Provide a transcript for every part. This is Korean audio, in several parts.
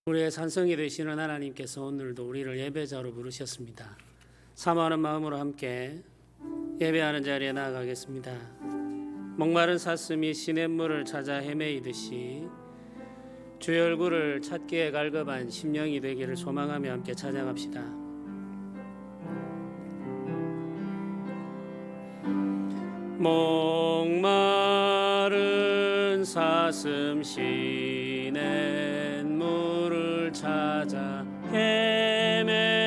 우리의 산성이 되시는 하나님께서 오늘도 우리를 예배자로 부르셨습니다. 사모하는 마음으로 함께 예배하는 자리에 나아가겠습니다. 목마른 사슴이 시냇물을 찾아 헤매이듯이 주의 얼굴을 찾기에 갈급한 심령이 되기를 소망하며 함께 찬양합시다. 목마른 사슴 시냇물을 찾아 헤매이듯이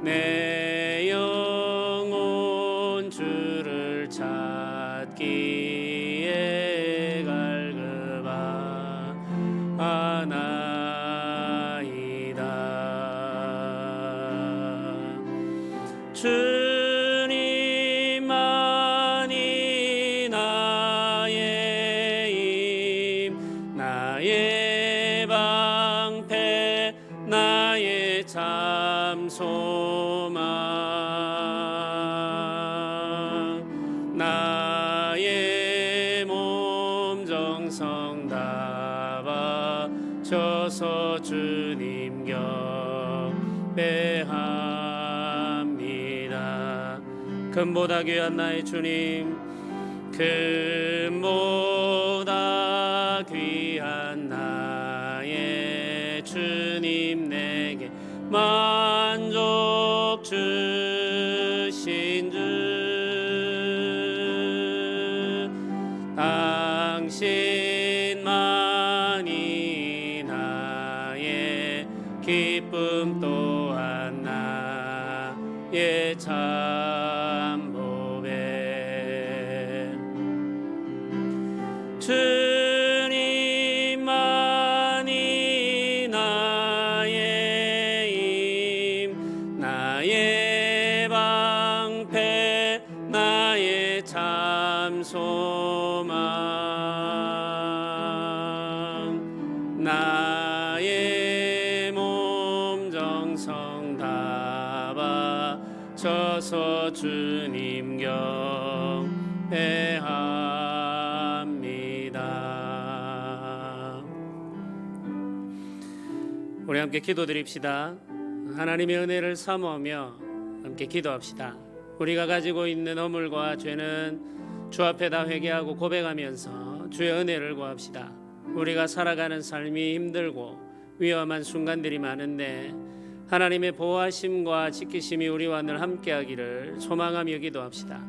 내 영혼 주를 찾기에 갈급하나이다. 주님만이 나의 힘, 나의 방패, 나의 참 소망, 나의 몸 정성 다 바쳐서 주님 경배합니다. 금보다 귀한 나의 주님, 금보다 귀한 나의 주님, 내게 만족 주신 주, 당신만이 나의 기쁨 또한 나의 참 보배. 주님만이 나의 힘, 나의 방패, 나의 참 소망, 나의 몸 정성 다 바쳐서 주님 경배합니다. 우리 함께 기도드립시다. 하나님의 은혜를 사모하며 함께 기도합시다. 우리가 가지고 있는 허물과 죄는 주 앞에 다 회개하고 고백하면서 주의 은혜를 구합시다. 우리가 살아가는 삶이 힘들고 위험한 순간들이 많은데 하나님의 보호하심과 지키심이 우리와 늘 함께하기를 소망하며 기도합시다.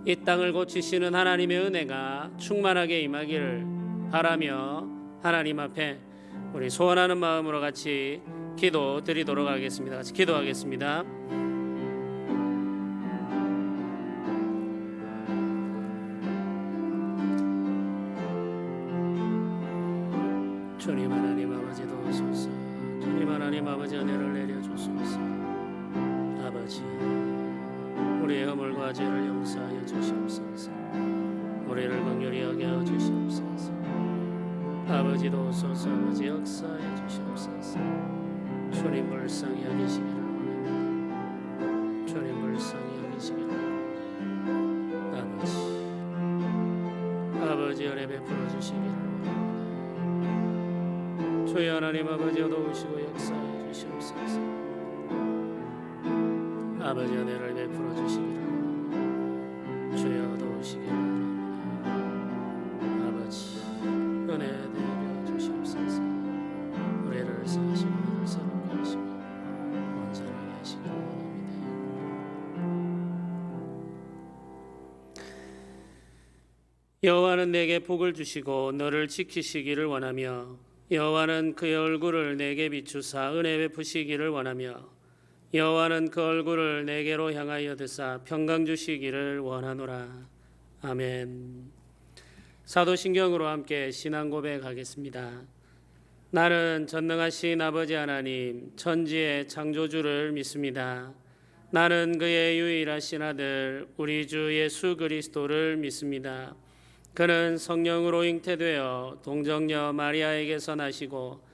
이 땅을 고치시는 하나님의 은혜가 충만하게 임하기를 바라며 하나님 앞에 우리 소원하는 마음으로 같이 기도 드리도록 하겠습니다. 같이 기도하겠습니다. 주님 하나님 아버지 도우소서. 주님 하나님 아버지 은혜를 내려주소서. 아버지, 우리의 허물과 죄를 용서하여 주시옵소서. 우리를 긍휼히 여겨 주시옵소서. 아버지 도우소서. 아버지 역사하여 주시옵소서. 주님 불쌍히 여기시기를 원합니다. 주님 불쌍히 여기시기를 원합니다. 아버지 은혜 베풀어 주시기를 원합니다. 주의 하나님 아버지 도우시고 역사하여 주시옵소서. 아버지 은혜를 베풀어 주시기를 주여 도우시기를 원합니다. 아버지 은혜 내려 주시옵소서. 우리를 사시고 우리를 새롭게 하시고 온전하게 하시기를 원합니다. 여호와는 내게 복을 주시고 너를 지키시기를 원하며 여호와는 그의 얼굴을 내게 비추사 은혜 베푸시기를 원하며 여호와는 그 얼굴을 내게로 향하여 드사 평강 주시기를 원하노라. 아멘. 사도신경으로 함께 신앙 고백하겠습니다. 나는 전능하신 아버지 하나님 천지의 창조주를 믿습니다. 나는 그의 유일하신 아들 우리 주 예수 그리스도를 믿습니다. 그는 성령으로 잉태되어 동정녀 마리아에게서 나시고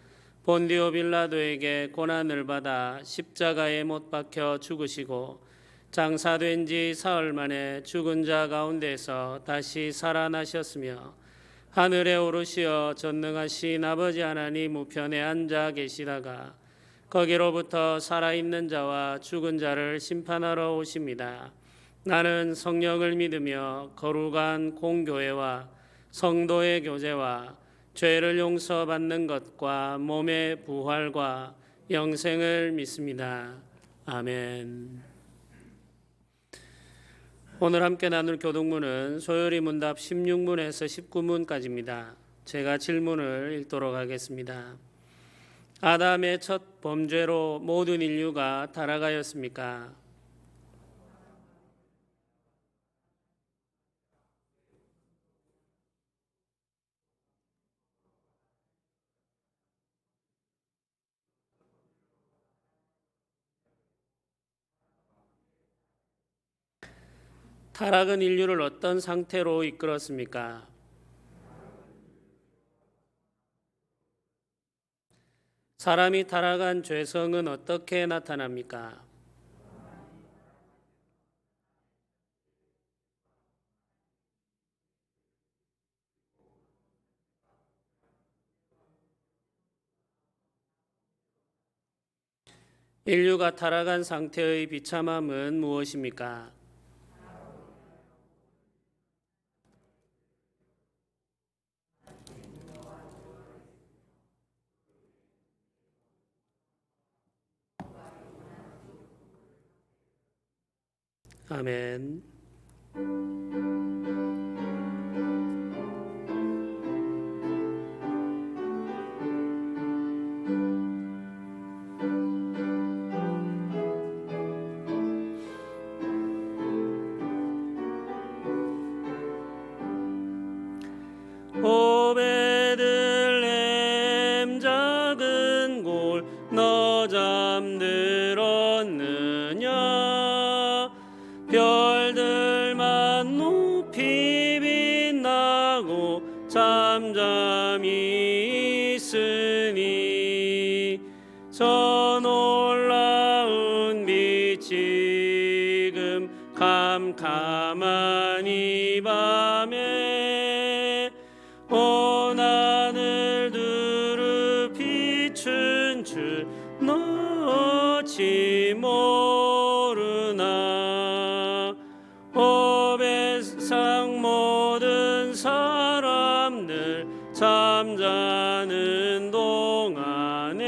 본디오 빌라도에게 고난을 받아 십자가에 못 박혀 죽으시고 장사된 지 사흘 만에 죽은 자 가운데서 다시 살아나셨으며 하늘에 오르시어 전능하신 아버지 하나님 우편에 앉아 계시다가 거기로부터 살아있는 자와 죽은 자를 심판하러 오십니다. 나는 성령을 믿으며 거룩한 공교회와 성도의 교제와 죄를 용서받는 것과 몸의 부활과 영생을 믿습니다. 아멘. 오늘 함께 나눌 교독문은 소요리 문답 16문에서 19문까지입니다. 제가 질문을 읽도록 하겠습니다. 아담의 첫 범죄로 모든 인류가 타락하였습니까? 타락은 인류를 어떤 상태로 이끌었습니까? 사람이 타락한 죄성은 어떻게 나타납니까? 인류가 타락한 상태의 비참함은 무엇입니까? 아멘. 오베들렘 작은 골 너 잠들었느냐 별들만 높이 빛나고 잠잠히 있으니 저 놀라운 빛 지금 캄캄한 이 밤에 온 하늘 두루 비춘 줄 너지 모르나 오 세상 모든 사람들 잠자는 동안에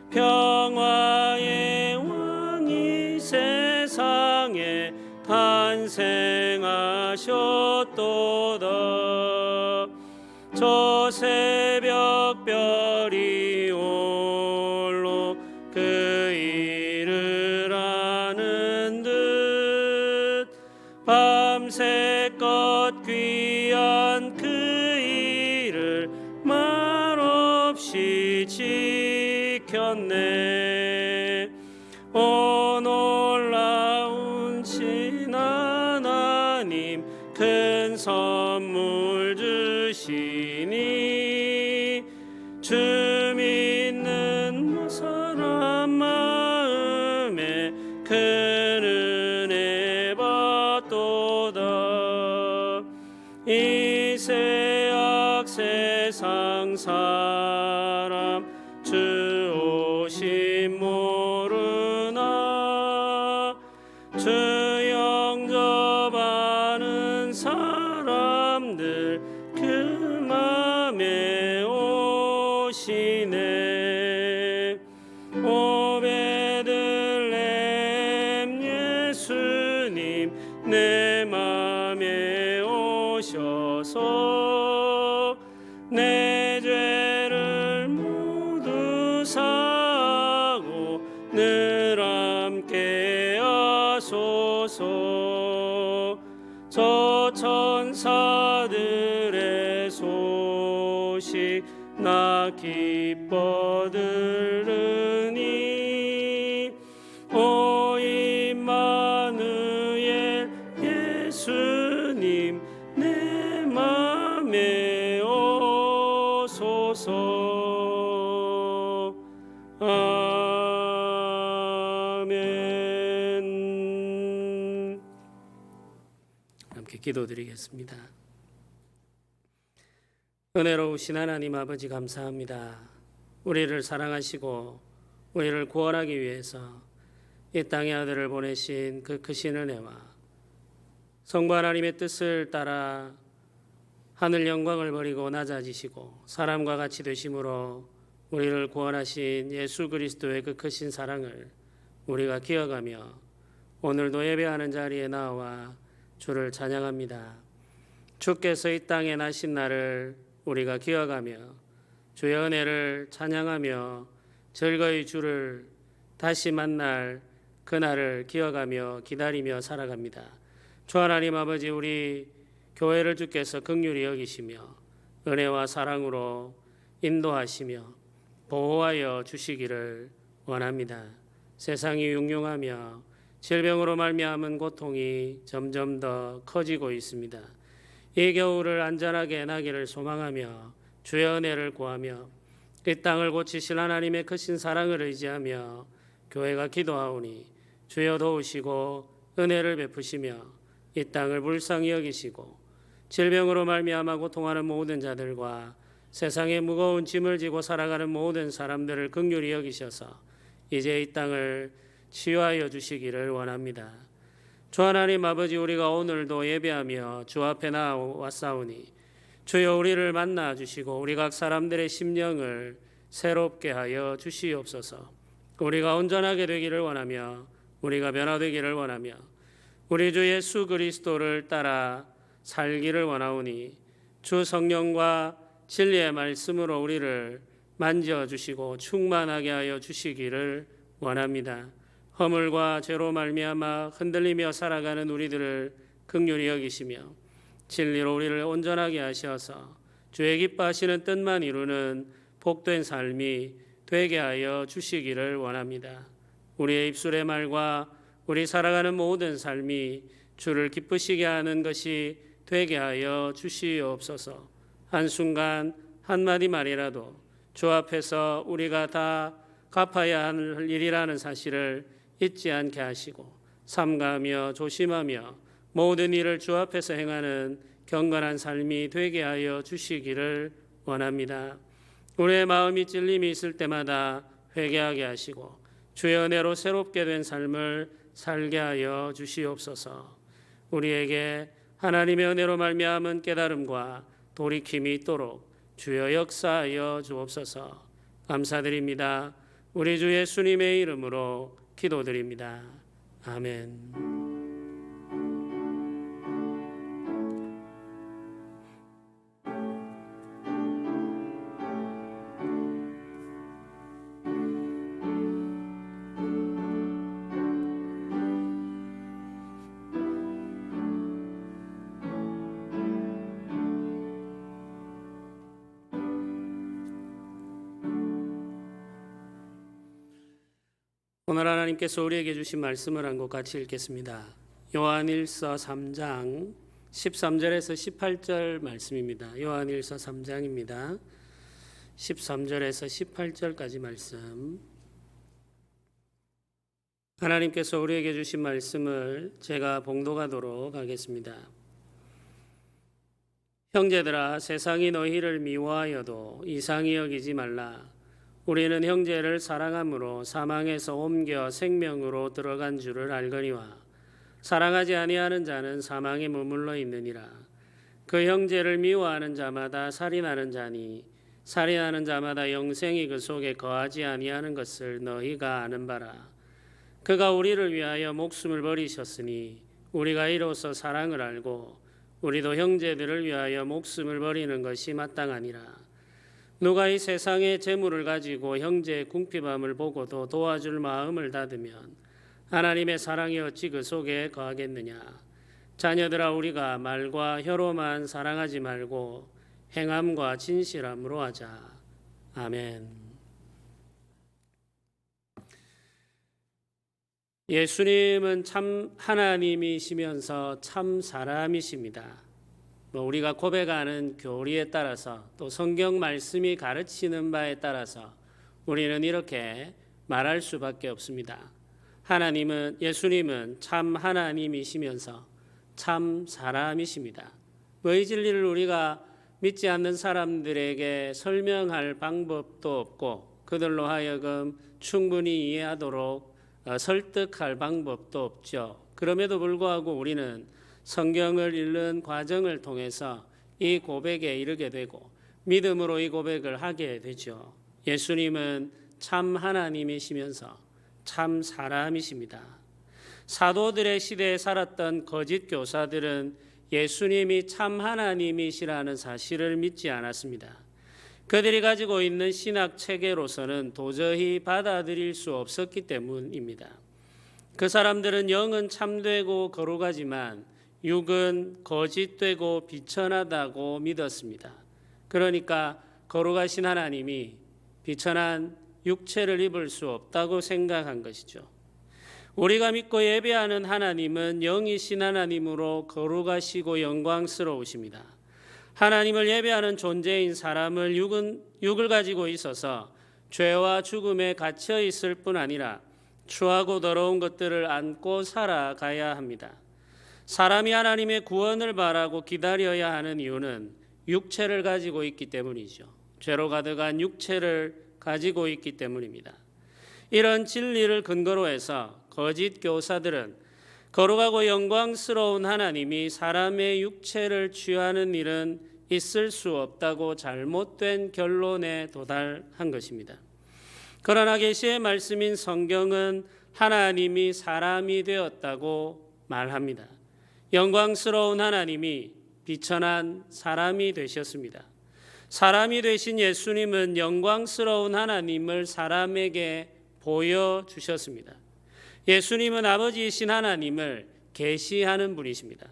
평화의 왕이 세상에 탄생하셨도다. 저 새벽별이 홀로 그 일을 아는 듯 밤새껏 귀한 그 일을 말없이 지켰네. 오 놀라운 신 하나님 큰 선물 주시니 주 믿는 사람 마음에 큰 은혜 받도다. 이 세악 세상 사람 주 오심 모르나 주 영접하는 사람들 그 맘에 오시네. 오 베들렘 예수님 내 맘에 오셔서 내 죄를 모두 사하고 늘 함께 하소서. 저 천사들의 소식 나 기뻐 들으니 오 임마누엘 예수님 내 맘에 오소서. 아멘. 함께 기도드리겠습니다. 은혜로우신 하나님 아버지 감사합니다. 우리를 사랑하시고 우리를 구원하기 위해서 이 땅에 아들을 보내신 그 크신 은혜와 성부 하나님의 뜻을 따라 하늘 영광을 버리고 낮아지시고 사람과 같이 되심으로 우리를 구원하신 예수 그리스도의 그 크신 사랑을 우리가 기억하며 오늘도 예배하는 자리에 나와 주를 찬양합니다. 주께서 이 땅에 나신 날을 우리가 기억하며 주의 은혜를 찬양하며 즐거이 주를 다시 만날 그날을 기억하며 기다리며 살아갑니다. 주 하나님 아버지, 우리 교회를 주께서 긍휼히 여기시며 은혜와 사랑으로 인도하시며 보호하여 주시기를 원합니다. 세상이 흉흉하며 질병으로 말미암은 고통이 점점 더 커지고 있습니다. 이 겨울을 안전하게 나기를 소망하며 주의 은혜를 구하며 이 땅을 고치실 하나님의 크신 사랑을 의지하며 교회가 기도하오니 주여 도우시고 은혜를 베푸시며 이 땅을 불쌍히 여기시고 질병으로 말미암아 고통하는 모든 자들과 세상에 무거운 짐을 지고 살아가는 모든 사람들을 긍휼히 여기셔서 이제 이 땅을 치유하여 주시기를 원합니다. 주 하나님 아버지, 우리가 오늘도 예배하며 주 앞에 나왔사오니 주여 우리를 만나 주시고 우리 각 사람들의 심령을 새롭게 하여 주시옵소서. 우리가 온전하게 되기를 원하며 우리가 변화되기를 원하며 우리 주 예수 그리스도를 따라 살기를 원하오니 주 성령과 진리의 말씀으로 우리를 만져주시고 충만하게 하여 주시기를 원합니다. 허물과 죄로 말미암아 흔들리며 살아가는 우리들을 긍휼히 여기시며 진리로 우리를 온전하게 하셔서 주의 기뻐하시는 뜻만 이루는 복된 삶이 되게 하여 주시기를 원합니다. 우리의 입술의 말과 우리 살아가는 모든 삶이 주를 기쁘시게 하는 것이 되게 하여 주시옵소서. 한순간 한마디 말이라도 주 앞에서 우리가 다 갚아야 할 일이라는 사실을 잊지 않게 하시고 삼가하며 조심하며 모든 일을 주 앞에서 행하는 경건한 삶이 되게 하여 주시기를 원합니다. 우리의 마음이 찔림이 있을 때마다 회개하게 하시고 주의 은혜로 새롭게 된 삶을 살게 하여 주시옵소서. 우리에게 하나님의 은혜로 말미암은 깨달음과 돌이킴이 있도록 주여 역사하여 주옵소서. 감사드립니다. 우리 주 예수님의 이름으로 기도드립니다. 아멘. 오늘 하나님께서 우리에게 주신 말씀을 한 것 같이 읽겠습니다. 요한일서 3장 13절에서 18절 말씀입니다. 요한일서 3장입니다. 13절에서 18절까지 말씀. 하나님께서 우리에게 주신 말씀을 제가 봉독하도록 하겠습니다. 형제들아, 세상이 너희를 미워하여도 이상히 여기지 말라. 우리는 형제를 사랑함으로 사망에서 옮겨 생명으로 들어간 줄을 알거니와 사랑하지 아니하는 자는 사망에 머물러 있느니라. 그 형제를 미워하는 자마다 살인하는 자니 살인하는 자마다 영생이 그 속에 거하지 아니하는 것을 너희가 아는 바라. 그가 우리를 위하여 목숨을 버리셨으니 우리가 이로써 사랑을 알고 우리도 형제들을 위하여 목숨을 버리는 것이 마땅하니라. 누가 이 세상의 재물을 가지고 형제의 궁핍함을 보고도 도와줄 마음을 닫으면 하나님의 사랑이 어찌 그 속에 거하겠느냐. 자녀들아, 우리가 말과 혀로만 사랑하지 말고 행함과 진실함으로 하자. 아멘. 예수님은 참 하나님이시면서 참 사람이십니다. 우리가 고백하는 교리에 따라서 또 성경 말씀이 가르치는 바에 따라서 우리는 이렇게 말할 수밖에 없습니다. 예수님은 참 하나님이시면서 참 사람이십니다. 이 진리를 우리가 믿지 않는 사람들에게 설명할 방법도 없고 그들로 하여금 충분히 이해하도록 설득할 방법도 없죠. 그럼에도 불구하고 우리는 성경을 읽는 과정을 통해서 이 고백에 이르게 되고 믿음으로 이 고백을 하게 되죠. 예수님은 참 하나님이시면서 참 사람이십니다. 사도들의 시대에 살았던 거짓 교사들은 예수님이 참 하나님이시라는 사실을 믿지 않았습니다. 그들이 가지고 있는 신학 체계로서는 도저히 받아들일 수 없었기 때문입니다. 그 사람들은 영은 참되고 거룩하지만 육은 거짓되고 비천하다고 믿었습니다. 그러니까 거룩하신 하나님이 비천한 육체를 입을 수 없다고 생각한 것이죠. 우리가 믿고 예배하는 하나님은 영이신 하나님으로 거룩하시고 영광스러우십니다. 하나님을 예배하는 존재인 사람을 육을 가지고 있어서 죄와 죽음에 갇혀 있을 뿐 아니라 추하고 더러운 것들을 안고 살아가야 합니다. 사람이 하나님의 구원을 바라고 기다려야 하는 이유는 육체를 가지고 있기 때문이죠. 죄로 가득한 육체를 가지고 있기 때문입니다. 이런 진리를 근거로 해서 거짓 교사들은 거룩하고 영광스러운 하나님이 사람의 육체를 취하는 일은 있을 수 없다고 잘못된 결론에 도달한 것입니다. 그러나 계시의 말씀인 성경은 하나님이 사람이 되었다고 말합니다. 영광스러운 하나님이 비천한 사람이 되셨습니다. 사람이 되신 예수님은 영광스러운 하나님을 사람에게 보여주셨습니다. 예수님은 아버지이신 하나님을 계시하는 분이십니다.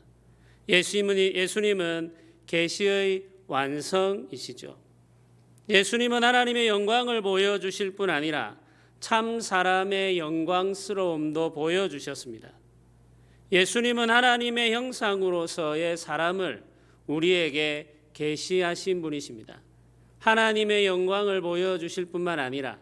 예수님은 계시의 완성이시죠. 예수님은 하나님의 영광을 보여주실 뿐 아니라 참 사람의 영광스러움도 보여주셨습니다. 예수님은 하나님의 형상으로서의 사람을 우리에게 계시하신 분이십니다. 하나님의 영광을 보여주실 뿐만 아니라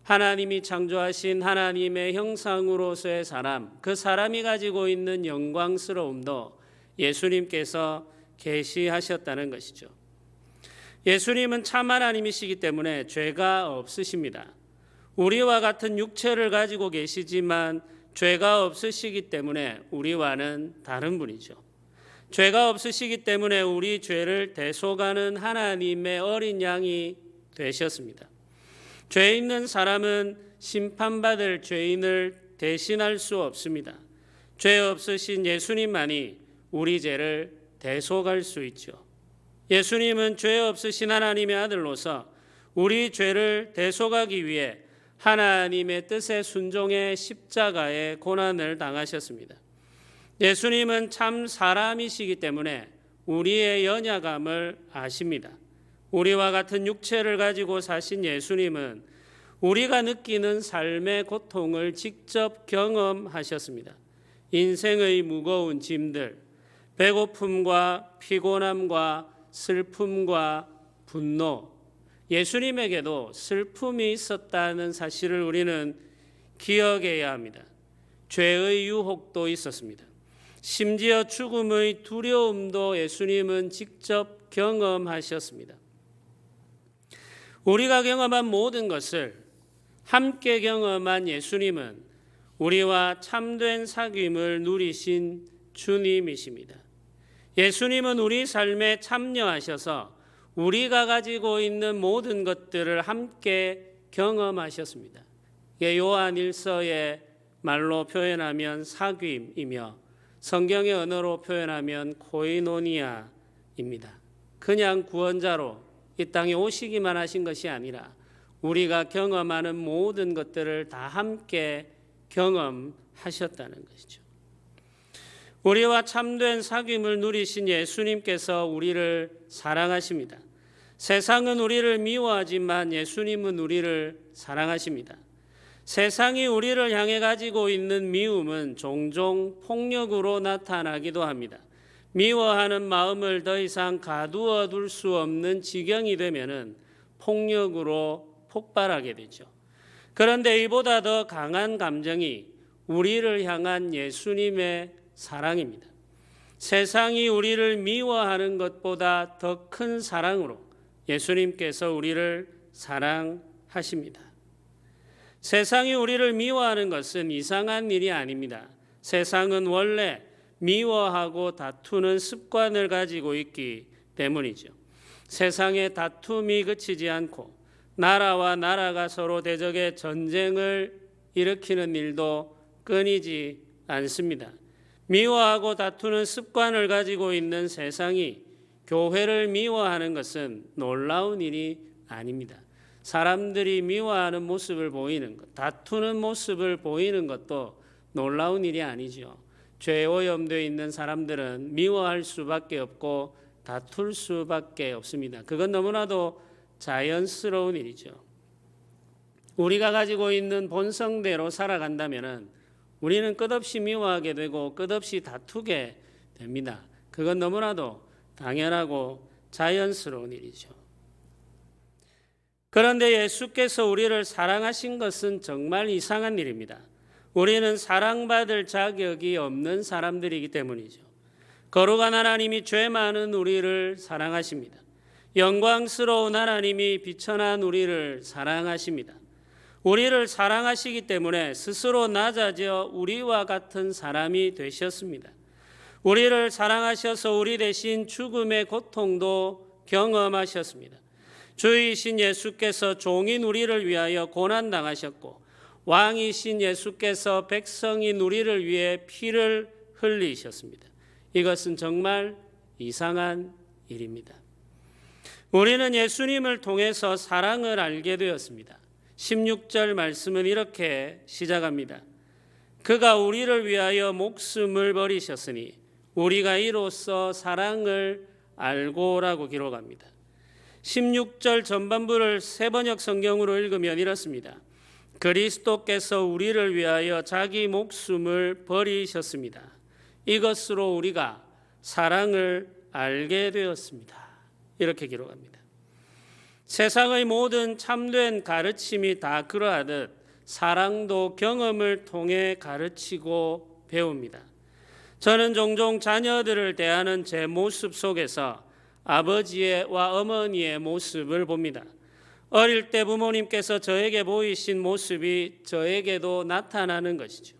하나님이 창조하신 하나님의 형상으로서의 사람, 그 사람이 가지고 있는 영광스러움도 예수님께서 계시하셨다는 것이죠. 예수님은 참 하나님이시기 때문에 죄가 없으십니다. 우리와 같은 육체를 가지고 계시지만 죄가 없으시기 때문에 우리와는 다른 분이죠. 죄가 없으시기 때문에 우리 죄를 대속하는 하나님의 어린 양이 되셨습니다. 죄 있는 사람은 심판받을 죄인을 대신할 수 없습니다. 죄 없으신 예수님만이 우리 죄를 대속할 수 있죠. 예수님은 죄 없으신 하나님의 아들로서 우리 죄를 대속하기 위해 하나님의 뜻에 순종해 십자가의 고난을 당하셨습니다. 예수님은 참 사람이시기 때문에 우리의 연약함을 아십니다. 우리와 같은 육체를 가지고 사신 예수님은 우리가 느끼는 삶의 고통을 직접 경험하셨습니다. 인생의 무거운 짐들, 배고픔과 피곤함과 슬픔과 분노, 예수님에게도 슬픔이 있었다는 사실을 우리는 기억해야 합니다. 죄의 유혹도 있었습니다. 심지어 죽음의 두려움도 예수님은 직접 경험하셨습니다. 우리가 경험한 모든 것을 함께 경험한 예수님은 우리와 참된 사귐을 누리신 주님이십니다. 예수님은 우리 삶에 참여하셔서 우리가 가지고 있는 모든 것들을 함께 경험하셨습니다. 요한 1서의 말로 표현하면 사귐이며 성경의 언어로 표현하면 코이노니아입니다. 그냥 구원자로 이 땅에 오시기만 하신 것이 아니라 우리가 경험하는 모든 것들을 다 함께 경험하셨다는 것이죠. 우리와 참된 사귐을 누리신 예수님께서 우리를 사랑하십니다. 세상은 우리를 미워하지만 예수님은 우리를 사랑하십니다. 세상이 우리를 향해 가지고 있는 미움은 종종 폭력으로 나타나기도 합니다. 미워하는 마음을 더 이상 가두어 둘 수 없는 지경이 되면은 폭력으로 폭발하게 되죠. 그런데 이보다 더 강한 감정이 우리를 향한 예수님의 사랑입니다. 세상이 우리를 미워하는 것보다 더 큰 사랑으로 예수님께서 우리를 사랑하십니다. 세상이 우리를 미워하는 것은 이상한 일이 아닙니다. 세상은 원래 미워하고 다투는 습관을 가지고 있기 때문이죠. 세상의 다툼이 그치지 않고 나라와 나라가 서로 대적의 전쟁을 일으키는 일도 끊이지 않습니다. 미워하고 다투는 습관을 가지고 있는 세상이 교회를 미워하는 것은 놀라운 일이 아닙니다. 사람들이 미워하는 모습을 보이는 것, 다투는 모습을 보이는 것도 놀라운 일이 아니죠. 죄 오염되어 있는 사람들은 미워할 수밖에 없고 다툴 수밖에 없습니다. 그건 너무나도 자연스러운 일이죠. 우리가 가지고 있는 본성대로 살아간다면 우리는 끝없이 미워하게 되고 끝없이 다투게 됩니다. 그건 너무나도 당연하고 자연스러운 일이죠. 그런데 예수께서 우리를 사랑하신 것은 정말 이상한 일입니다. 우리는 사랑받을 자격이 없는 사람들이기 때문이죠. 거룩한 하나님이 죄 많은 우리를 사랑하십니다. 영광스러운 하나님이 비천한 우리를 사랑하십니다. 우리를 사랑하시기 때문에 스스로 낮아져 우리와 같은 사람이 되셨습니다. 우리를 사랑하셔서 우리 대신 죽음의 고통도 경험하셨습니다. 주이신 예수께서 종인 우리를 위하여 고난당하셨고 왕이신 예수께서 백성인 우리를 위해 피를 흘리셨습니다. 이것은 정말 이상한 일입니다. 우리는 예수님을 통해서 사랑을 알게 되었습니다. 16절 말씀은 이렇게 시작합니다. 그가 우리를 위하여 목숨을 버리셨으니 우리가 이로써 사랑을 알고라고 기록합니다. 16절 전반부를 세번역 성경으로 읽으면 이렇습니다. 그리스도께서 우리를 위하여 자기 목숨을 버리셨습니다. 이것으로 우리가 사랑을 알게 되었습니다. 이렇게 기록합니다. 세상의 모든 참된 가르침이 다 그러하듯 사랑도 경험을 통해 가르치고 배웁니다. 저는 종종 자녀들을 대하는 제 모습 속에서 아버지와 어머니의 모습을 봅니다. 어릴 때 부모님께서 저에게 보이신 모습이 저에게도 나타나는 것이죠.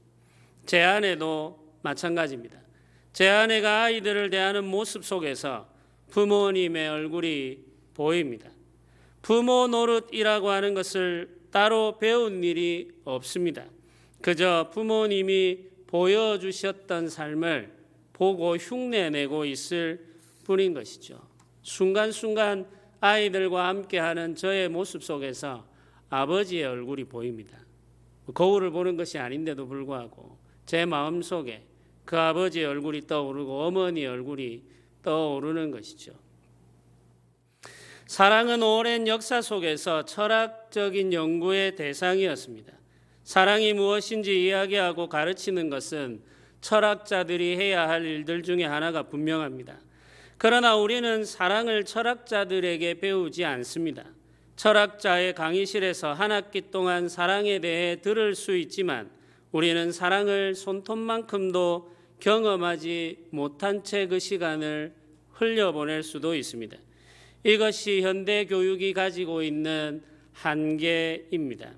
제 아내도 마찬가지입니다. 제 아내가 아이들을 대하는 모습 속에서 부모님의 얼굴이 보입니다. 부모 노릇이라고 하는 것을 따로 배운 일이 없습니다. 그저 부모님이 보여주셨던 삶을 보고 흉내내고 있을 뿐인 것이죠. 순간순간 아이들과 함께하는 저의 모습 속에서 아버지의 얼굴이 보입니다. 거울을 보는 것이 아닌데도 불구하고 제 마음속에 그 아버지의 얼굴이 떠오르고 어머니의 얼굴이 떠오르는 것이죠. 사랑은 오랜 역사 속에서 철학적인 연구의 대상이었습니다. 사랑이 무엇인지 이야기하고 가르치는 것은 철학자들이 해야 할 일들 중에 하나가 분명합니다. 그러나 우리는 사랑을 철학자들에게 배우지 않습니다. 철학자의 강의실에서 한 학기 동안 사랑에 대해 들을 수 있지만 우리는 사랑을 손톱만큼도 경험하지 못한 채 그 시간을 흘려보낼 수도 있습니다. 이것이 현대 교육이 가지고 있는 한계입니다.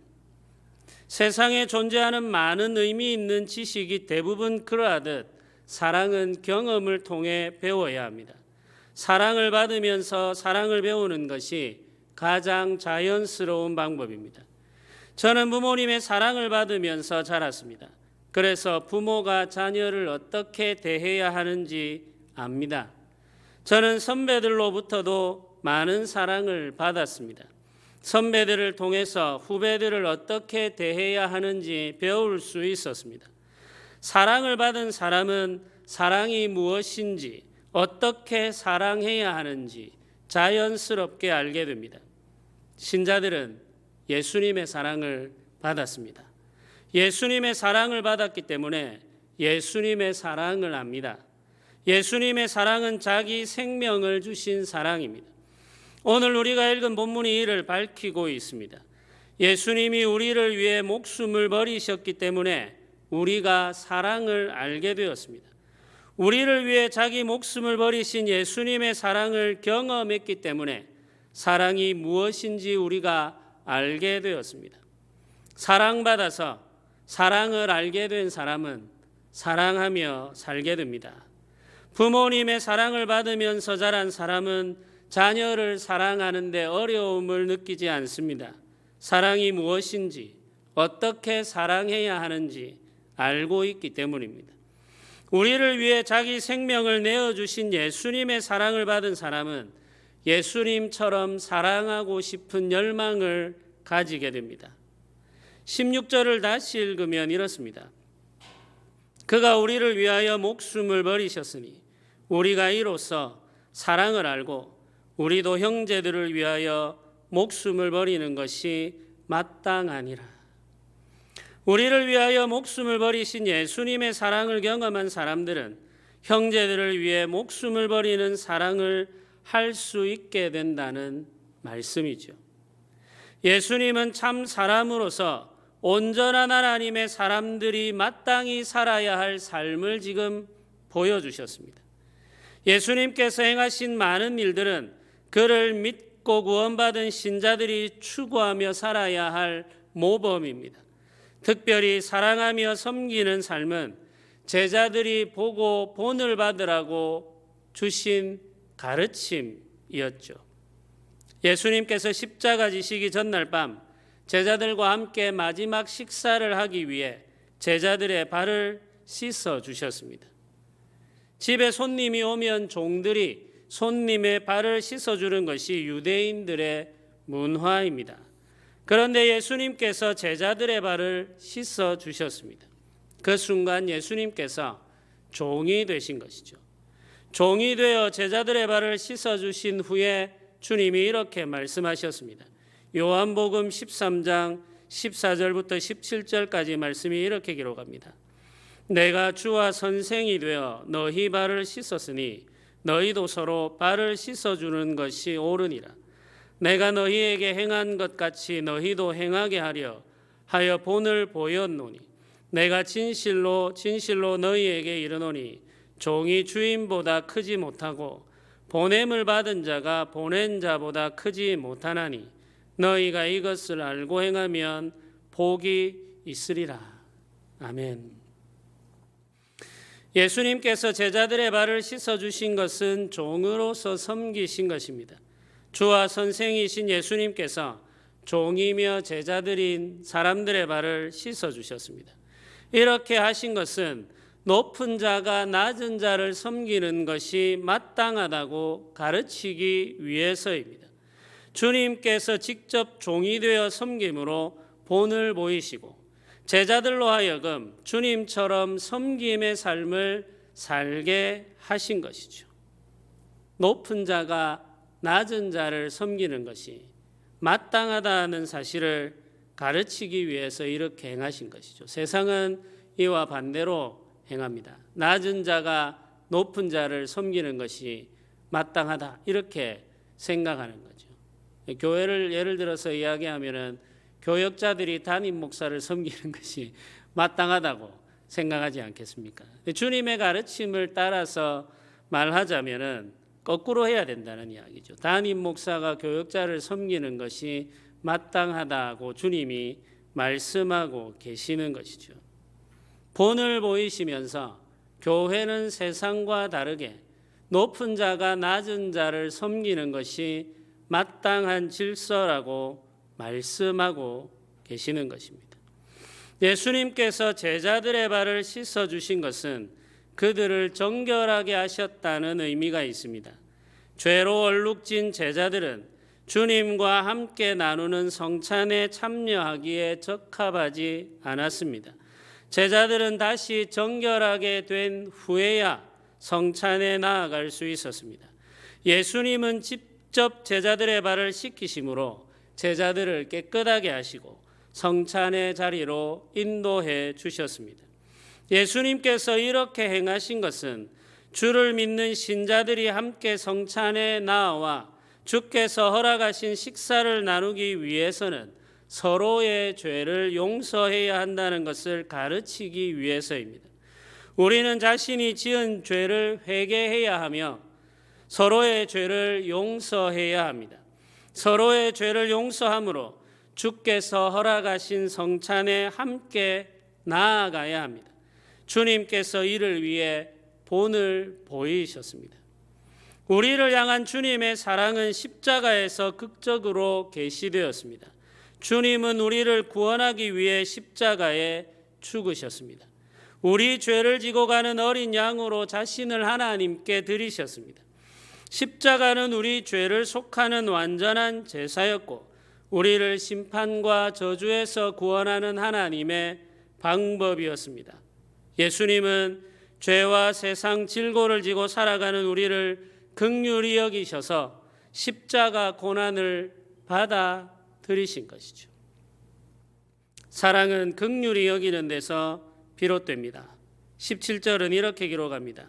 세상에 존재하는 많은 의미 있는 지식이 대부분 그러하듯 사랑은 경험을 통해 배워야 합니다. 사랑을 받으면서 사랑을 배우는 것이 가장 자연스러운 방법입니다. 저는 부모님의 사랑을 받으면서 자랐습니다. 그래서 부모가 자녀를 어떻게 대해야 하는지 압니다. 저는 선배들로부터도 많은 사랑을 받았습니다. 선배들을 통해서 후배들을 어떻게 대해야 하는지 배울 수 있었습니다. 사랑을 받은 사람은 사랑이 무엇인지, 어떻게 사랑해야 하는지 자연스럽게 알게 됩니다. 신자들은 예수님의 사랑을 받았습니다. 예수님의 사랑을 받았기 때문에 예수님의 사랑을 압니다. 예수님의 사랑은 자기 생명을 주신 사랑입니다. 오늘 우리가 읽은 본문이 이를 밝히고 있습니다. 예수님이 우리를 위해 목숨을 버리셨기 때문에 우리가 사랑을 알게 되었습니다. 우리를 위해 자기 목숨을 버리신 예수님의 사랑을 경험했기 때문에 사랑이 무엇인지 우리가 알게 되었습니다. 사랑받아서 사랑을 알게 된 사람은 사랑하며 살게 됩니다. 부모님의 사랑을 받으면서 자란 사람은 자녀를 사랑하는데 어려움을 느끼지 않습니다. 사랑이 무엇인지, 어떻게 사랑해야 하는지 알고 있기 때문입니다. 우리를 위해 자기 생명을 내어주신 예수님의 사랑을 받은 사람은 예수님처럼 사랑하고 싶은 열망을 가지게 됩니다. 16절을 다시 읽으면 이렇습니다. 그가 우리를 위하여 목숨을 버리셨으니 우리가 이로써 사랑을 알고 우리도 형제들을 위하여 목숨을 버리는 것이 마땅하니라. 우리를 위하여 목숨을 버리신 예수님의 사랑을 경험한 사람들은 형제들을 위해 목숨을 버리는 사랑을 할 수 있게 된다는 말씀이죠. 예수님은 참 사람으로서 온전한 하나님의 사람들이 마땅히 살아야 할 삶을 지금 보여주셨습니다. 예수님께서 행하신 많은 일들은 그를 믿고 구원받은 신자들이 추구하며 살아야 할 모범입니다. 특별히 사랑하며 섬기는 삶은 제자들이 보고 본을 받으라고 주신 가르침이었죠. 예수님께서 십자가 지시기 전날 밤 제자들과 함께 마지막 식사를 하기 위해 제자들의 발을 씻어 주셨습니다. 집에 손님이 오면 종들이 손님의 발을 씻어주는 것이 유대인들의 문화입니다. 그런데 예수님께서 제자들의 발을 씻어 주셨습니다. 그 순간 예수님께서 종이 되신 것이죠. 종이 되어 제자들의 발을 씻어 주신 후에 주님이 이렇게 말씀하셨습니다. 요한복음 13장 14절부터 17절까지 말씀이 이렇게 기록합니다. 내가 주와 선생이 되어 너희 발을 씻었으니 너희도 서로 발을 씻어주는 것이 옳으니라. 내가 너희에게 행한 것 같이 너희도 행하게 하여 본을 보였노니 내가 진실로 너희에게 이르노니 종이 주인보다 크지 못하고 보냄을 받은 자가 보낸 자보다 크지 못하나니 너희가 이것을 알고 행하면 복이 있으리라. 아멘. 예수님께서 제자들의 발을 씻어주신 것은 종으로서 섬기신 것입니다. 주와 선생이신 예수님께서 종이며 제자들인 사람들의 발을 씻어주셨습니다. 이렇게 하신 것은 높은 자가 낮은 자를 섬기는 것이 마땅하다고 가르치기 위해서입니다. 주님께서 직접 종이 되어 섬김으로 본을 보이시고 제자들로 하여금 주님처럼 섬김의 삶을 살게 하신 것이죠. 높은 자가 낮은 자를 섬기는 것이 마땅하다는 사실을 가르치기 위해서 이렇게 행하신 것이죠. 세상은 이와 반대로 행합니다. 낮은 자가 높은 자를 섬기는 것이 마땅하다 이렇게 생각하는 거죠. 교회를 예를 들어서 이야기하면은 교역자들이 담임 목사를 섬기는 것이 마땅하다고 생각하지 않겠습니까? 주님의 가르침을 따라서 말하자면은 거꾸로 해야 된다는 이야기죠. 담임 목사가 교역자를 섬기는 것이 마땅하다고 주님이 말씀하고 계시는 것이죠. 본을 보이시면서 교회는 세상과 다르게 높은 자가 낮은 자를 섬기는 것이 마땅한 질서라고 말씀하고 계시는 것입니다. 예수님께서 제자들의 발을 씻어주신 것은 그들을 정결하게 하셨다는 의미가 있습니다. 죄로 얼룩진 제자들은 주님과 함께 나누는 성찬에 참여하기에 적합하지 않았습니다. 제자들은 다시 정결하게 된 후에야 성찬에 나아갈 수 있었습니다. 예수님은 직접 제자들의 발을 씻기심으로 제자들을 깨끗하게 하시고 성찬의 자리로 인도해 주셨습니다. 예수님께서 이렇게 행하신 것은 주를 믿는 신자들이 함께 성찬에 나아와 주께서 허락하신 식사를 나누기 위해서는 서로의 죄를 용서해야 한다는 것을 가르치기 위해서입니다. 우리는 자신이 지은 죄를 회개해야 하며 서로의 죄를 용서해야 합니다. 서로의 죄를 용서함으로 주께서 허락하신 성찬에 함께 나아가야 합니다. 주님께서 이를 위해 본을 보이셨습니다. 우리를 향한 주님의 사랑은 십자가에서 극적으로 계시되었습니다. 주님은 우리를 구원하기 위해 십자가에 죽으셨습니다. 우리 죄를 지고 가는 어린 양으로 자신을 하나님께 드리셨습니다. 십자가는 우리 죄를 속하는 완전한 제사였고 우리를 심판과 저주에서 구원하는 하나님의 방법이었습니다. 예수님은 죄와 세상 질고를 지고 살아가는 우리를 긍휼히 여기셔서 십자가 고난을 받아들이신 것이죠. 사랑은 긍휼히 여기는 데서 비롯됩니다. 17절은 이렇게 기록합니다.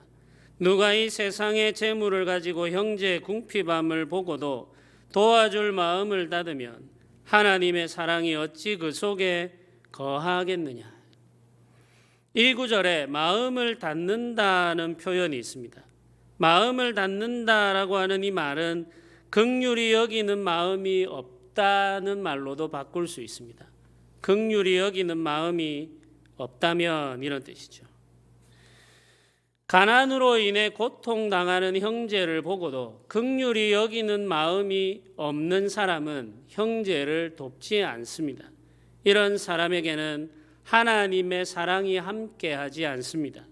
누가 이 세상의 재물을 가지고 형제의 궁핍함을 보고도 도와줄 마음을 닫으면 하나님의 사랑이 어찌 그 속에 거하겠느냐. 이 구절에 마음을 닫는다는 표현이 있습니다. 마음을 닫는다라고 하는 이 말은 긍휼히 여기는 마음이 없다는 말로도 바꿀 수 있습니다. 긍휼히 여기는 마음이 없다면 이런 뜻이죠. 가난으로 인해 고통당하는 형제를 보고도 긍휼히 여기는 마음이 없는 사람은 형제를 돕지 않습니다. 이런 사람에게는 하나님의 사랑이 함께하지 않습니다.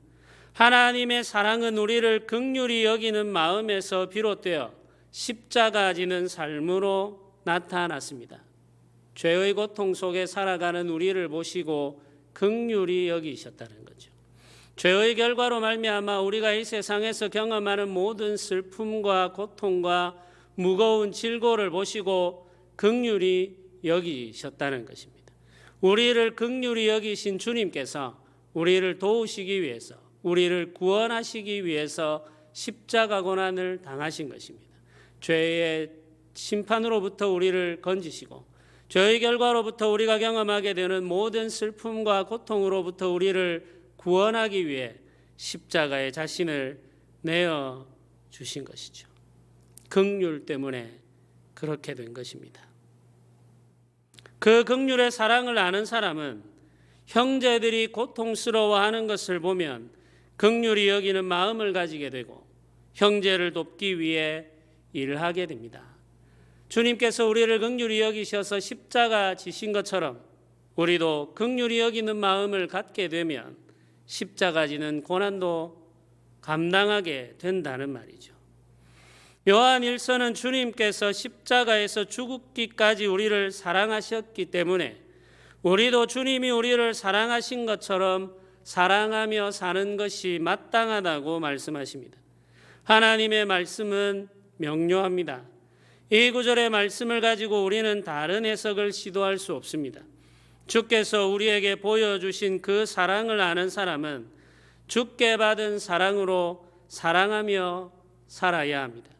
하나님의 사랑은 우리를 긍휼히 여기는 마음에서 비롯되어 십자가 지는 삶으로 나타났습니다. 죄의 고통 속에 살아가는 우리를 보시고 긍휼히 여기셨다는 거죠. 죄의 결과로 말미암아 우리가 이 세상에서 경험하는 모든 슬픔과 고통과 무거운 질고를 보시고 긍휼히 여기셨다는 것입니다. 우리를 긍휼히 여기신 주님께서 우리를 도우시기 위해서, 우리를 구원하시기 위해서 십자가 고난을 당하신 것입니다. 죄의 심판으로부터 우리를 건지시고 죄의 결과로부터 우리가 경험하게 되는 모든 슬픔과 고통으로부터 우리를 구원하기 위해 십자가에 자신을 내어 주신 것이죠. 긍휼 때문에 그렇게 된 것입니다. 그 긍휼의 사랑을 아는 사람은 형제들이 고통스러워하는 것을 보면 긍휼히 여기는 마음을 가지게 되고 형제를 돕기 위해 일하게 됩니다. 주님께서 우리를 긍휼히 여기셔서 십자가 지신 것처럼 우리도 긍휼히 여기는 마음을 갖게 되면 십자가 지는 고난도 감당하게 된다는 말이죠. 요한 1서는 주님께서 십자가에서 죽기까지 우리를 사랑하셨기 때문에 우리도 주님이 우리를 사랑하신 것처럼 사랑하며 사는 것이 마땅하다고 말씀하십니다. 하나님의 말씀은 명료합니다. 이 구절의 말씀을 가지고 우리는 다른 해석을 시도할 수 없습니다. 주께서 우리에게 보여주신 그 사랑을 아는 사람은 주께 받은 사랑으로 사랑하며 살아야 합니다.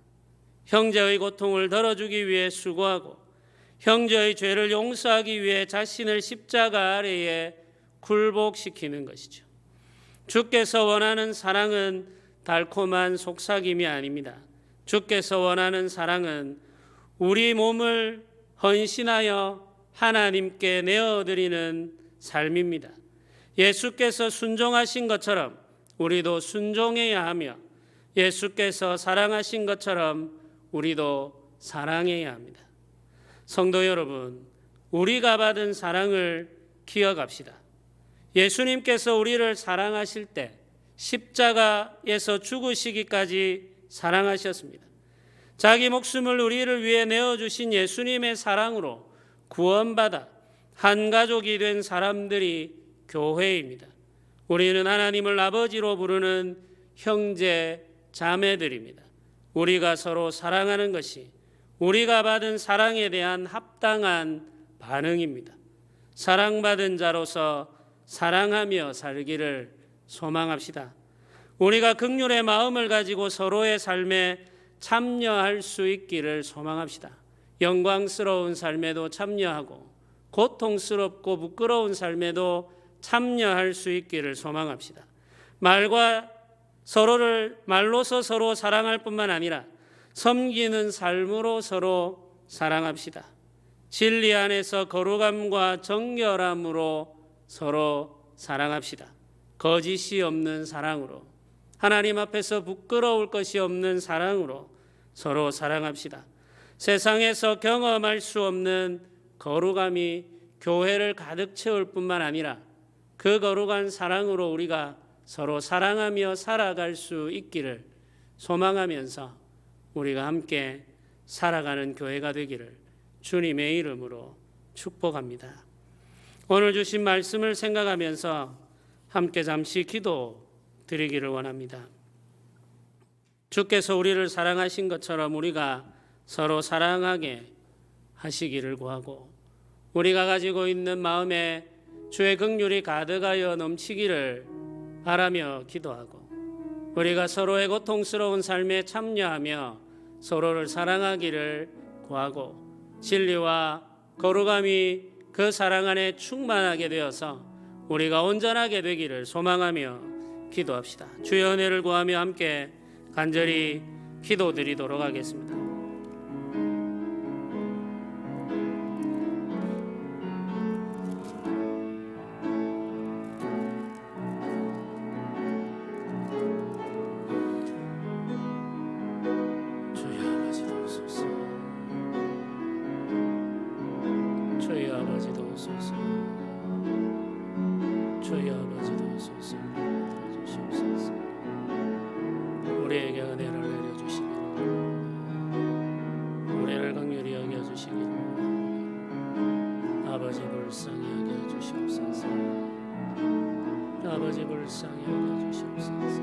형제의 고통을 덜어주기 위해 수고하고 형제의 죄를 용서하기 위해 자신을 십자가 아래에 굴복시키는 것이죠. 주께서 원하는 사랑은 달콤한 속삭임이 아닙니다. 주께서 원하는 사랑은 우리 몸을 헌신하여 하나님께 내어드리는 삶입니다. 예수께서 순종하신 것처럼 우리도 순종해야 하며 예수께서 사랑하신 것처럼 우리도 사랑해야 합니다. 성도 여러분, 우리가 받은 사랑을 기억합시다. 예수님께서 우리를 사랑하실 때 십자가에서 죽으시기까지 사랑하셨습니다. 자기 목숨을 우리를 위해 내어주신 예수님의 사랑으로 구원받아 한 가족이 된 사람들이 교회입니다. 우리는 하나님을 아버지로 부르는 형제 자매들입니다. 우리가 서로 사랑하는 것이 우리가 받은 사랑에 대한 합당한 반응입니다. 사랑받은 자로서 사랑하며 살기를 소망합시다. 우리가 긍휼의 마음을 가지고 서로의 삶에 참여할 수 있기를 소망합시다. 영광스러운 삶에도 참여하고 고통스럽고 부끄러운 삶에도 참여할 수 있기를 소망합시다. 말로서 서로 사랑할 뿐만 아니라 섬기는 삶으로 서로 사랑합시다. 진리 안에서 거룩함과 정결함으로 서로 사랑합시다. 거짓이 없는 사랑으로, 하나님 앞에서 부끄러울 것이 없는 사랑으로 서로 사랑합시다. 세상에서 경험할 수 없는 거룩함이 교회를 가득 채울 뿐만 아니라 그 거룩한 사랑으로 우리가 서로 사랑하며 살아갈 수 있기를 소망하면서 우리가 함께 살아가는 교회가 되기를 주님의 이름으로 축복합니다. 오늘 주신 말씀을 생각하면서 함께 잠시 기도 드리기를 원합니다. 주께서 우리를 사랑하신 것처럼 우리가 서로 사랑하게 하시기를 구하고, 우리가 가지고 있는 마음에 주의 긍휼이 가득하여 넘치기를 바라며 기도하고, 우리가 서로의 고통스러운 삶에 참여하며 서로를 사랑하기를 구하고, 진리와 거룩함이 그 사랑 안에 충만하게 되어서 우리가 온전하게 되기를 소망하며 기도합시다. 주의 은혜를 구하며 함께 간절히 기도드리도록 하겠습니다. 저희 아버지 도우소서. 저희 아버지 도우소서. 주시옵소서. 우리에게 은혜를 내려주시기를, 우리를 긍휼히 여겨주시기를, 아버지 불쌍히 여겨주시옵소서. 아버지 불쌍히 여겨주시옵소서.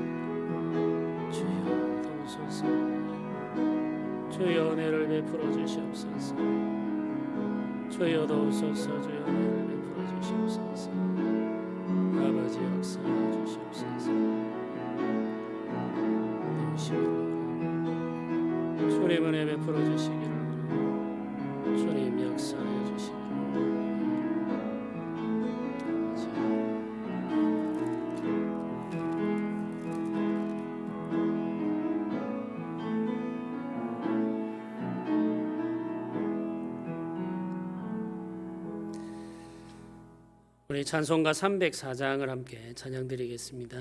주여 도우소서. 주여 은혜를 베풀어 주시옵소서. 주여 도우소서. 주여 은혜를 베풀어 주시옵소서. 아버지 역사해 주시옵소서. 주님 은혜 베풀어 주시기를, 주님 역사해 주시기를. 우리 찬송가 304장을 함께 찬양드리겠습니다.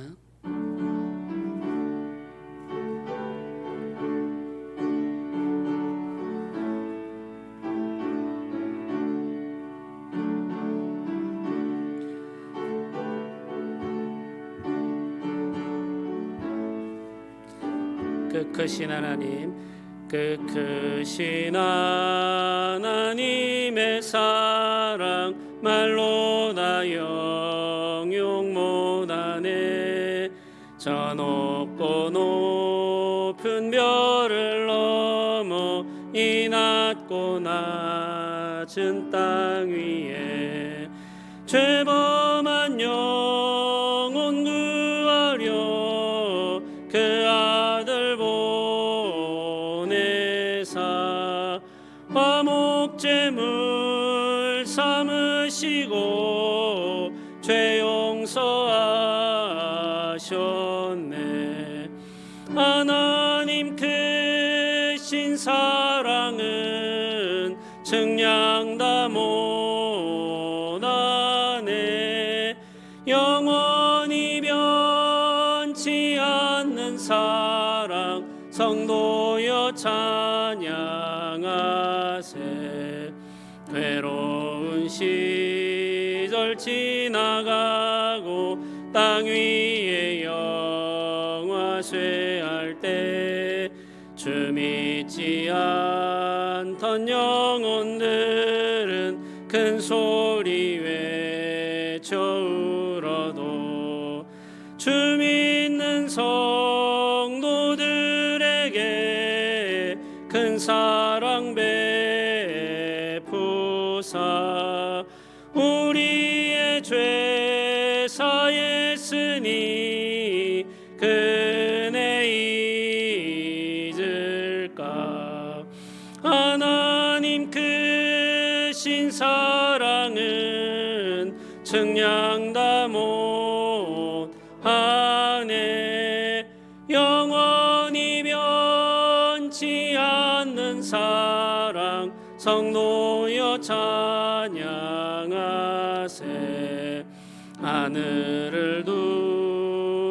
크신 하나님, 크신 하나님의 사랑 말로 다 영용 못하네. 저 높고 높은 별을 넘어 이 낮고 낮은 땅 위에 죄범한 영혼 구하려 그 아들 보내사 화목제물 삼으시고 죄 용서하셨네. 하나님 크신 사랑은 증량 다 못하네. 영원히 변치 않는 사랑 성도여 찬양하세. 괴로운 시절 지나가고 땅 위에 영화 쇠할 때 주 믿지 않던 영혼들은 큰 소리 외쳐 울어도 주 믿는 성도들에게 큰 사랑 베푸사 우리의 죄 사했으니 그네 잊을까. 하나님 크신 사랑은 증량 다 못하네. 영원히 변치 않는 사랑 성도여 찬양하세. 하늘을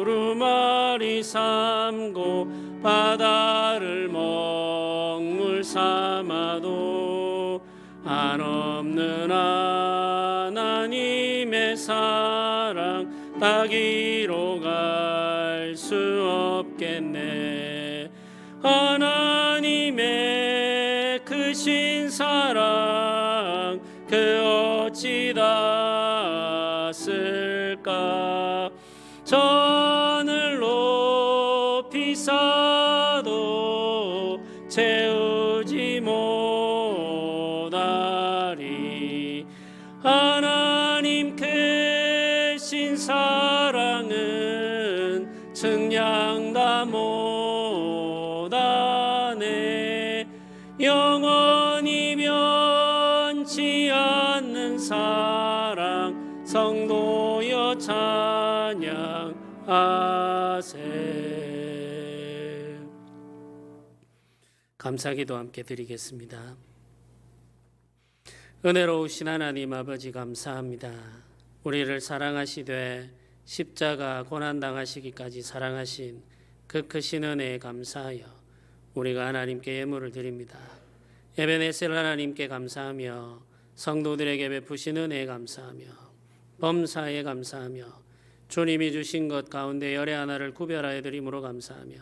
두루마리 삼고 바다를 먹물 삼아도 한없는 하나님의 사랑 따기로 갈 수 없겠네. 하나님의 크신 사랑 그 어찌 닿았을까. 저 하늘 높이 쌓아도 채우지 못하리. 하나님 크신 사랑은 측량 다 못하네. 영원히 변치 않는 사랑 성도여 찬양하세. 감사기도 함께 드리겠습니다. 은혜로우신 하나님 아버지 감사합니다. 우리를 사랑하시되 십자가 고난당하시기까지 사랑하신 그 크신 은혜에 감사하여 우리가 하나님께 예물을 드립니다. 에베네셀 하나님께 감사하며 성도들에게 베푸신 은혜에 감사하며 범사에 감사하며 주님이 주신 것 가운데 열의 하나를 구별하여 드림으로 감사하며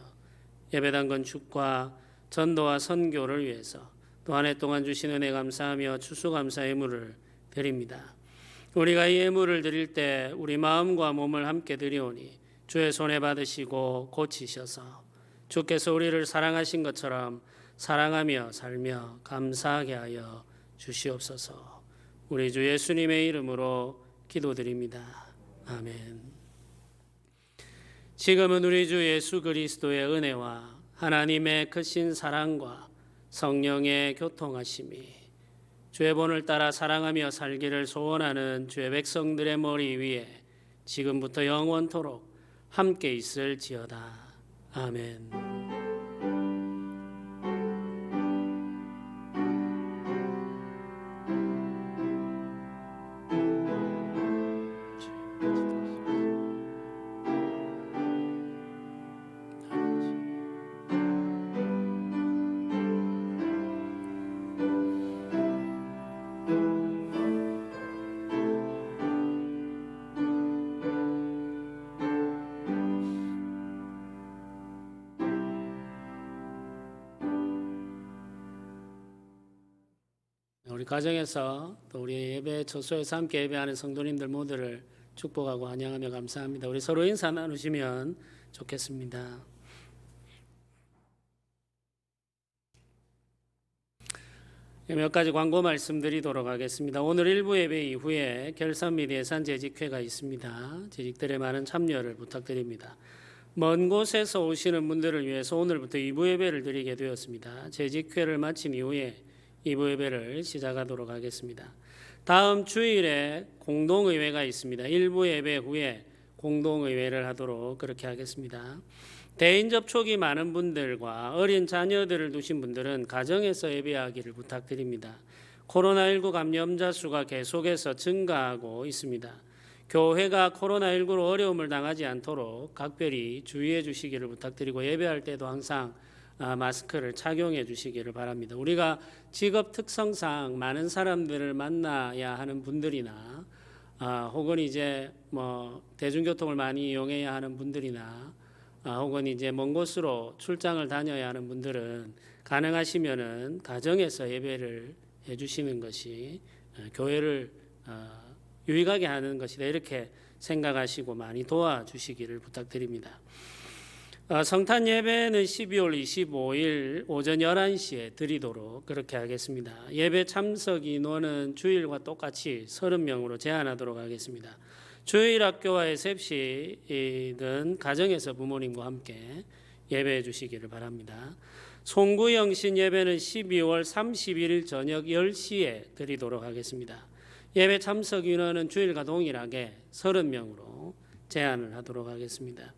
예배당 건축과 전도와 선교를 위해서 또 한 해 동안 주신 은혜 감사하며 추수감사 예물을 드립니다. 우리가 이 예물을 드릴 때 우리 마음과 몸을 함께 드리오니 주의 손에 받으시고 고치셔서 주께서 우리를 사랑하신 것처럼 사랑하며 살며 감사하게 하여 주시옵소서. 우리 주 예수님의 이름으로 기도드립니다. 아멘. 지금은 우리 주 예수 그리스도의 은혜와 하나님의 크신 사랑과 성령의 교통하심이 주의 본을 따라 사랑하며 살기를 소원하는 주의 백성들의 머리 위에 지금부터 영원토록 함께 있을지어다. 아멘. 우리 가정에서 또 우리 예배 처소에서 함께 예배하는 성도님들 모두를 축복하고 환영하며 감사합니다. 우리 서로 인사 나누시면 좋겠습니다. 몇 가지 광고 말씀드리도록 하겠습니다. 오늘 일부 예배 이후에 결산 및 예산 재직회가 있습니다. 재직들의 많은 참여를 부탁드립니다. 먼 곳에서 오시는 분들을 위해서 오늘부터 2부 예배를 드리게 되었습니다. 재직회를 마친 이후에 2부 예배를 시작하도록 하겠습니다. 다음 주일에 공동의회가 있습니다. 1부 예배 후에 공동의회를 하도록 그렇게 하겠습니다. 대인 접촉이 많은 분들과 어린 자녀들을 두신 분들은 가정에서 예배하기를 부탁드립니다. 코로나19 감염자 수가 계속해서 증가하고 있습니다. 교회가 코로나19로 어려움을 당하지 않도록 각별히 주의해 주시기를 부탁드리고 예배할 때도 항상 마스크를 착용해 주시기를 바랍니다. 우리가 직업 특성상 많은 사람들을 만나야 하는 분들이나 혹은 이제 대중교통을 많이 이용해야 하는 분들이나 혹은 이제 먼 곳으로 출장을 다녀야 하는 분들은 가능하시면은 가정에서 예배를 해주시는 것이 교회를 유익하게 하는 것이다 이렇게 생각하시고 많이 도와주시기를 부탁드립니다. 성탄 예배는 12월 25일 오전 11시에 드리도록 그렇게 하겠습니다. 예배 참석 인원은 주일과 똑같이 30명으로 제한하도록 하겠습니다. 주일 학교와 SFC는 가정에서 부모님과 함께 예배해 주시기를 바랍니다. 송구영신 예배는 12월 31일 저녁 10시에 드리도록 하겠습니다. 예배 참석 인원은 주일과 동일하게 30명으로 제한을 하도록 하겠습니다.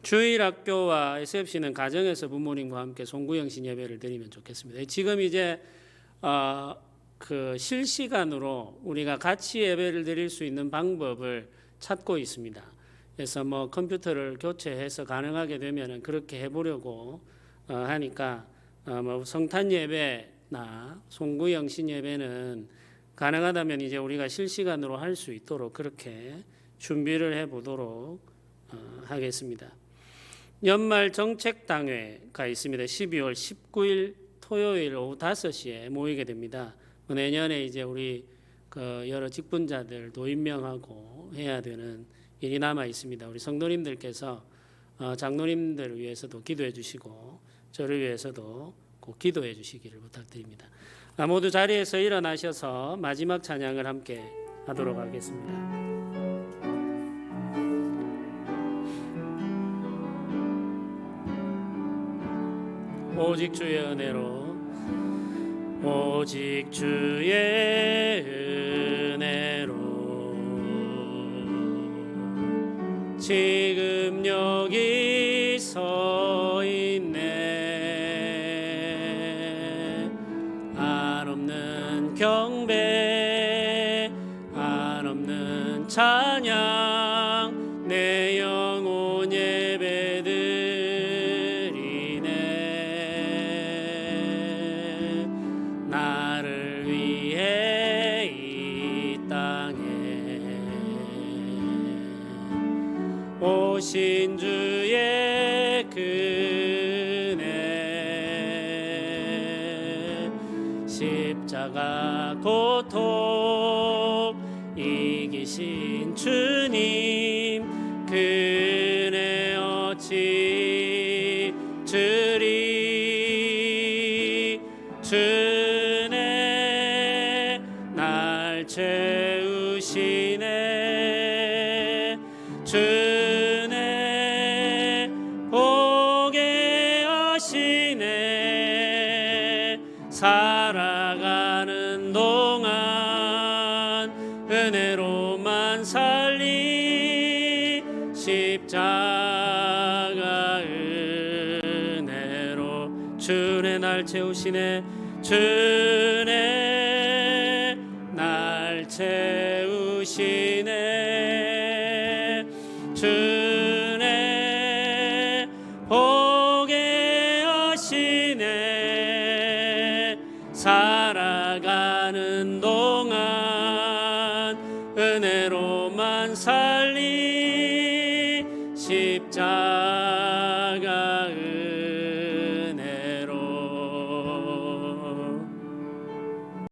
주일학교와 SFC는 가정에서 부모님과 함께 송구영신 예배를 드리면 좋겠습니다. 지금 이제 그 실시간으로 우리가 같이 예배를 드릴 수 있는 방법을 찾고 있습니다. 그래서 뭐 컴퓨터를 교체해서 가능하게 되면은 그렇게 해보려고 하니까 뭐 성탄 예배나 송구영신 예배는 가능하다면 이제 우리가 실시간으로 할 수 있도록 그렇게 준비를 해보도록 하겠습니다. 연말 정책당회가 있습니다. 12월 19일 토요일 오후 5시에 모이게 됩니다. 내년에 이제 우리 그 여러 직분자들도 임명하고 해야 되는 일이 남아 있습니다. 우리 성도님들께서 장로님들을 위해서도 기도해 주시고 저를 위해서도 꼭 기도해 주시기를 부탁드립니다. 모두 자리에서 일어나셔서 마지막 찬양을 함께 하도록 하겠습니다. 오직 주의 은혜로, 오직 주의 은혜로 지금 여기 서 있네. 한없는 경배, 한없는 찬양, 내 영혼 예배드리네. 나를 위해 이 땅에 오신 주의 은혜, 십자가 고통 이기신 주님 그 은혜 어찌 주리. 주 은혜 날 채우시네. 주 은혜 보게 하시네. 살아가는 동안 은혜로만 살리. 십자가 은혜로 주 은혜 날 채우시네. 주 은혜 날 채우시네. 주 은혜 보게 하시네. 살아가는 동안 은혜로만 살리. 십자가